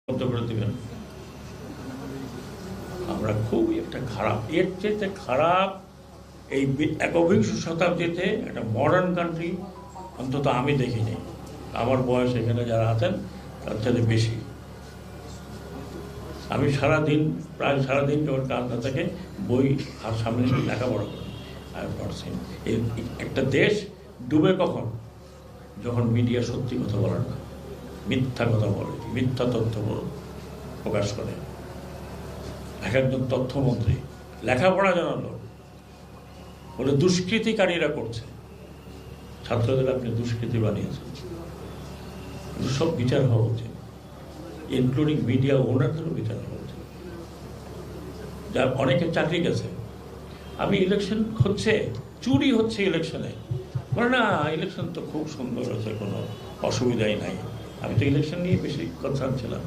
করে দেবেন। আমরা খুবই একটা খারাপ, এর চেয়ে খারাপ এই একবিংশ শতাব্দীতে একটা মডার্ন কান্ট্রি অন্তত আমি দেখিনি। আমার বয়স এখানে যারা আছেন তার থেকে বেশি। আমি প্রায় সারাদিন যখন কালকা থেকে বই আর সামনে লেখাপড়া করি। একটা দেশ ডুবে কখন? যখন মিডিয়া সত্যি কথা বলে না, মিথ্যা কথা বলে, মিথ্যা তথ্য প্রকাশ করে। একজন তথ্যমন্ত্রী লেখাপড়া জানালো বলে দুষ্কৃতিকারীরা করছে, ছাত্রদের আপনি দুষ্কৃতি বানিয়েছেন। সব বিচার হওয়া উচিত, ইনক্লুডিং মিডিয়া ওনারদেরও বিচার হওয়া উচিত। যা অনেকে চাকরি গেছে, আমি ইলেকশন হচ্ছে, চুরি হচ্ছে ইলেকশনে, বলে না ইলেকশন তো খুব সুন্দর হয়েছে, কোনো অসুবিধাই নাই। আমি তো ইলেকশন নিয়ে বেশি কনসার্ন ছিলাম।